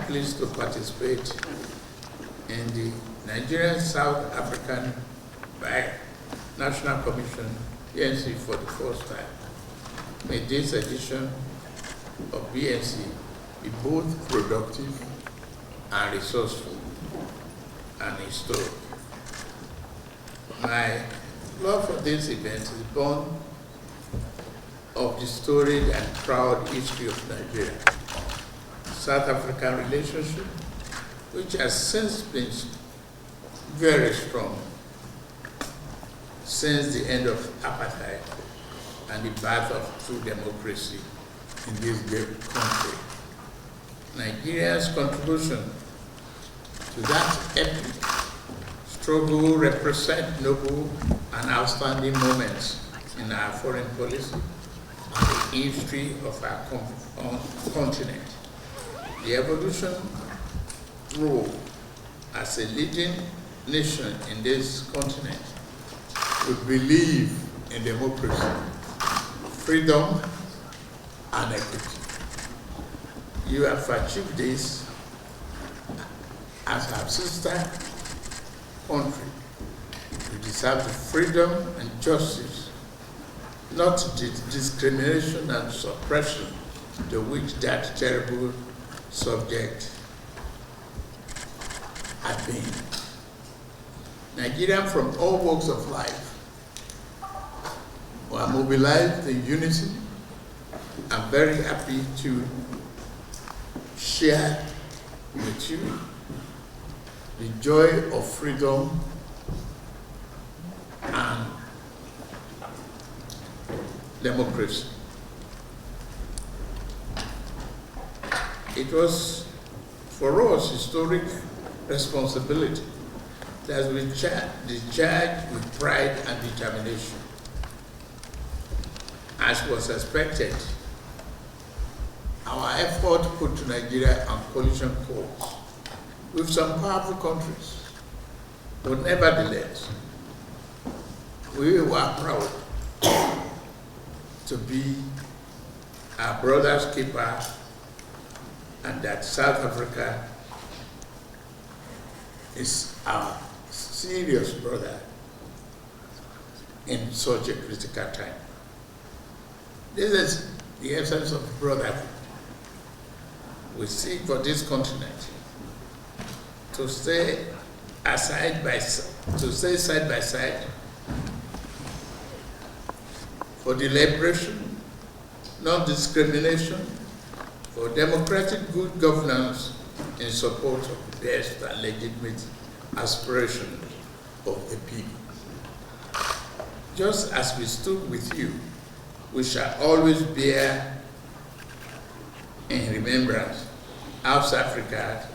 pleased to participate in the Nigerian South African National Commission BNC for the first time. May this edition of BNC be both productive and resourceful and historic. My love for this event is born of the storied and proud history of Nigeria, South African relationship, which has since been very strong since the end of apartheid and the birth of true democracy in this great country. Nigeria's contribution to that epic struggle represent noble and outstanding moments in our foreign policy and the history of our continent. The evolution role as a leading nation in this continent would believe in democracy, freedom, and equity. You have achieved this as our sister country. You deserve the freedom and justice, not the discrimination and suppression to which that terrible subject had been. Nigerians from all walks of life were mobilized in unity. I'm very happy to share with you the joy of freedom and democracy. It was for us historic responsibility that we discharged with pride and determination. As was expected, our effort put to Nigeria on collision course with some powerful countries, but nevertheless, we were proud to be our brother's keeper, and that South Africa is our serious brother in such a critical time. This is the essence of brotherhood. We seek for this continent to stay side by side for the liberation, non-discrimination, for democratic good governance in support of the best and legitimate aspirations of the people. Just as we stood with you, we shall always bear in remembrance how South Africa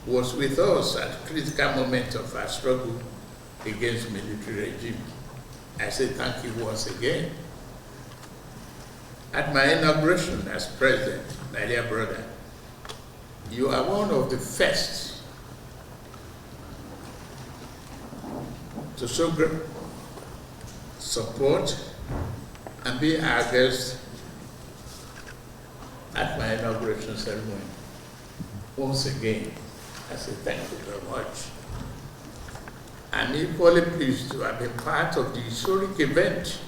was with us at a critical moment of our struggle against military regime. I say thank you once again. At my inauguration as president, my dear brother, you are one of the first to show great support and be our guest at my inauguration ceremony. Once again, I say thank you very much. I'm equally pleased to have been part of the historic event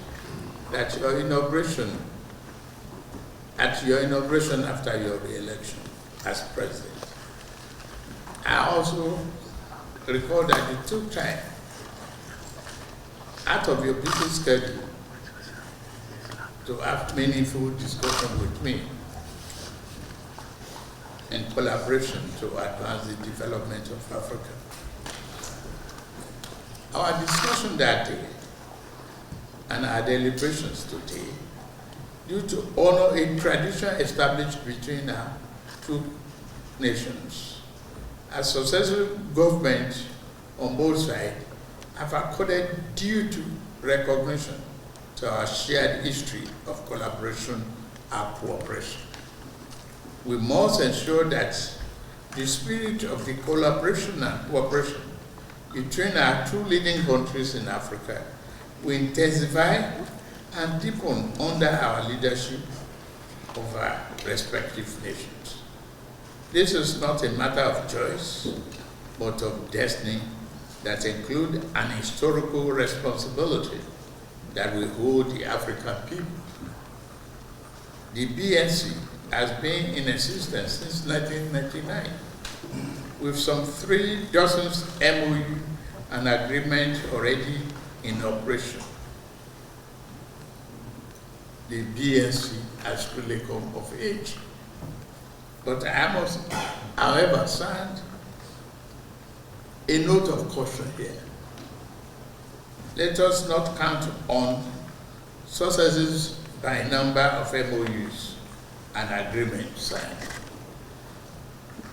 at your inauguration after your re-election as president. I also recall that you took time out of your busy schedule to have meaningful discussion with me in collaboration to advance the development of Africa. Our discussion that day and our deliberations today, due to honor a tradition established between our two nations, a successful government on both sides have accorded due to recognition to our shared history of collaboration and cooperation. We must ensure that the spirit of the collaboration and cooperation between our two leading countries in Africa will intensify and deepen under our leadership of our respective nations. This is not a matter of choice, but of destiny that include an historical responsibility that we hold the African people. The BNC has been in existence since 1999, with some 3 dozen MOU and agreement already in operation. The BNC has really come of age. But I must, however, sound a note of caution here. Let us not count on successes by number of MOUs and agreements signed.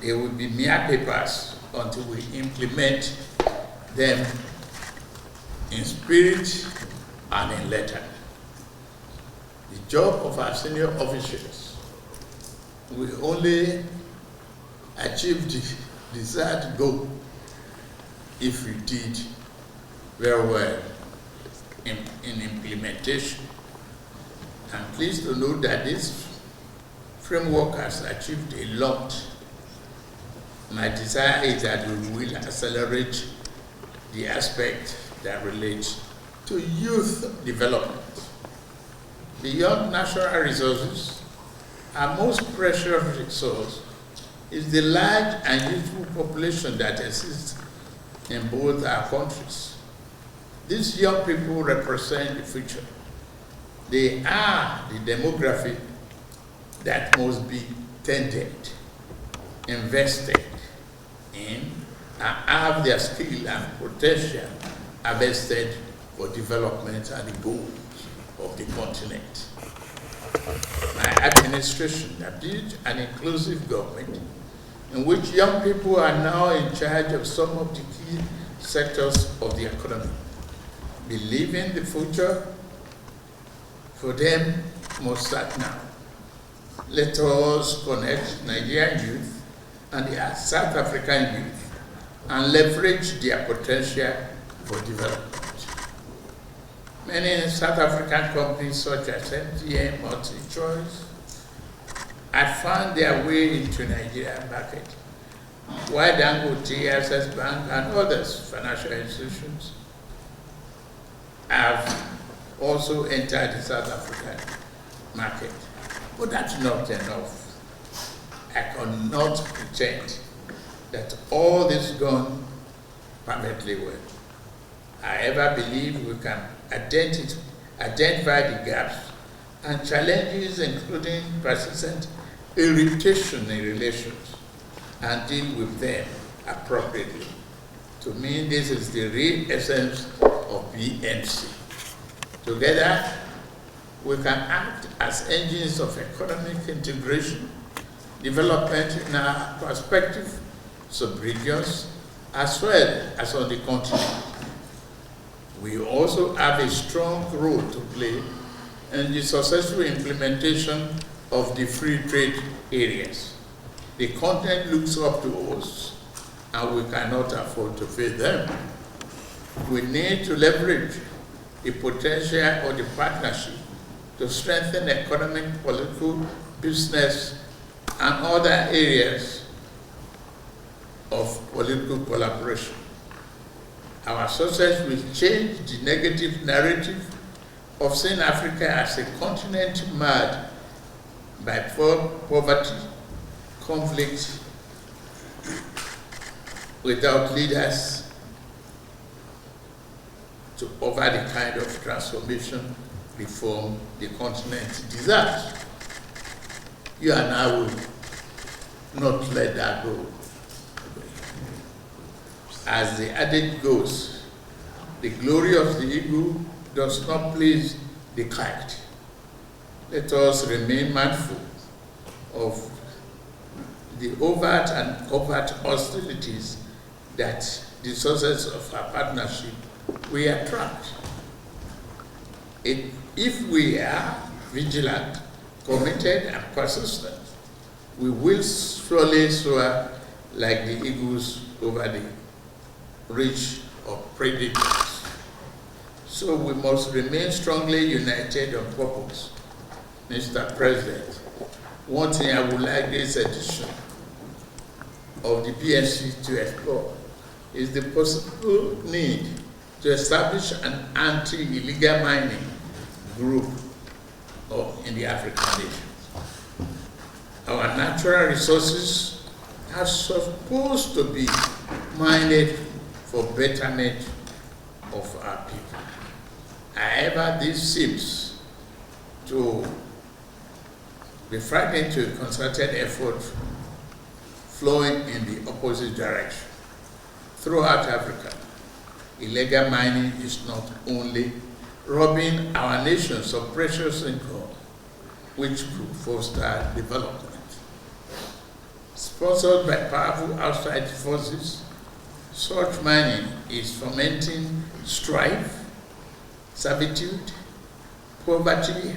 They will be mere papers until we implement them in spirit and in letter. The job of our senior officials will only achieve the desired goal if we did very well in implementation. I'm pleased to know that this framework has achieved a lot. My desire is that we will accelerate the aspect that relates to youth development. Beyond natural resources, our most precious resource is the large and youthful population that exists in both our countries. These young people represent the future. They are the demography that must be tended, invested in, and have their skill and potential harvested for development and the goals of the continent. My administration built an inclusive government in which young people are now in charge of some of the key sectors of the economy. Believing the future for them must start now. Let us connect Nigerian youth and the South African youth and leverage their potential for development. Many South African companies such as MTN, MultiChoice, have found their way into Nigerian market, while Dangote, Access Bank, and others financial institutions have also entered the South African market. But that's not enough. I cannot pretend that all this gone perfectly well. I ever believe we can identify the gaps and challenges, including persistent irritation in relations, and deal with them appropriately. To me, this is the real essence of BNC. Together, we can act as engines of economic integration, development in our prospective sub-regions, as well as on the continent. We also have a strong role to play in the successful implementation of the free trade areas. The continent looks up to us, and we cannot afford to fail them. We need to leverage the potential of the partnership to strengthen economic, political, business, and other areas of political collaboration. Our success will change the negative narrative of seeing Africa as a continent marred by poverty, conflict, without leaders to offer the kind of transformation, reform the continent deserves. You and I will not let that go. As the adage goes, the glory of the eagle does not please the kite. Let us remain mindful of the overt and covert hostilities that the success of our partnership will attract. If we are vigilant, committed, and persistent, we will surely soar like the eagles over the reach of predators. So we must remain strongly united on purpose. Mr. President, one thing I would like this edition of the PSC to explore is the possible need to establish an anti-illegal mining group in the African nations. Our natural resources are supposed to be mined for betterment of our people. However, this seems to be frightening to a concerted effort flowing in the opposite direction. Throughout Africa, illegal mining is not only robbing our nations of precious income, which could foster development. Sponsored by powerful outside forces, such mining is fomenting strife, servitude, poverty,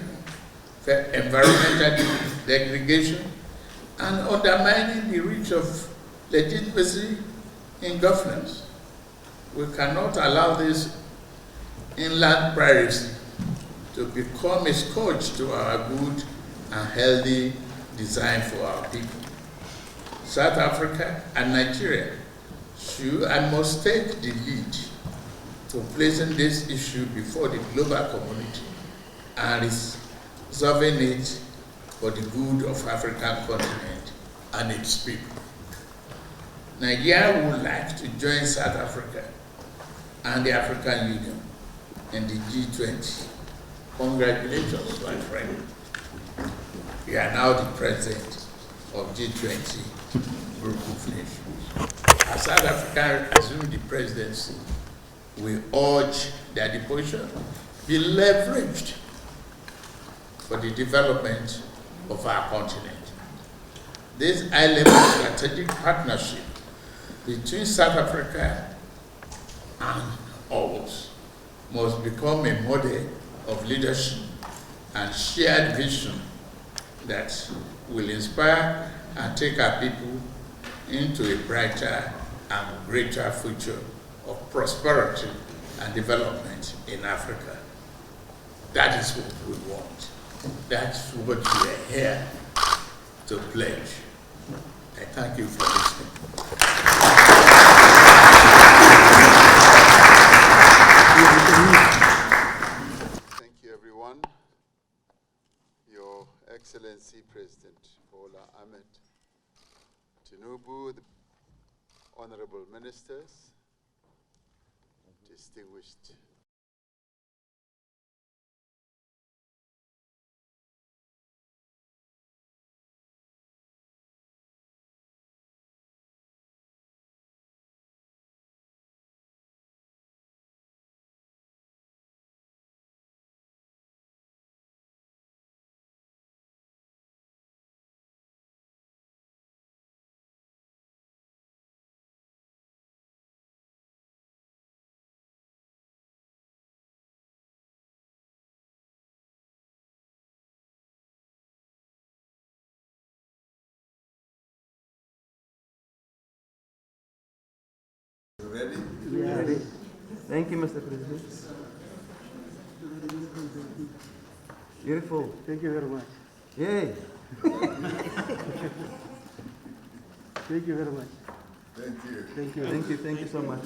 environmental degradation, and undermining the reach of legitimacy in governance. We cannot allow this inland piracy to become a scourge to our good and healthy design for our people. South Africa and Nigeria should and must take the lead to placing this issue before the global community and resolving it for the good of African continent and its people. Nigeria would like to join South Africa and the African Union in the G20. Congratulations, my friend. You are now the president of G20 group of nations. As South Africa assumes the presidency, we urge that the position be leveraged for the development of our continent. This high-level strategic partnership between South Africa and ours must become a model of leadership and shared vision that will inspire and take our people into a brighter and greater future of prosperity and development in Africa. That is what we want. That's what we are here to pledge. I thank you for listening. Thank you, everyone. Your Excellency President Bola Tinubu, the honorable ministers, distinguished ready? We are ready. Thank you, Mr. President. Beautiful. Thank you very much. Yay. Thank you very much. Thank you. Thank you. Thank you. Thank you so much.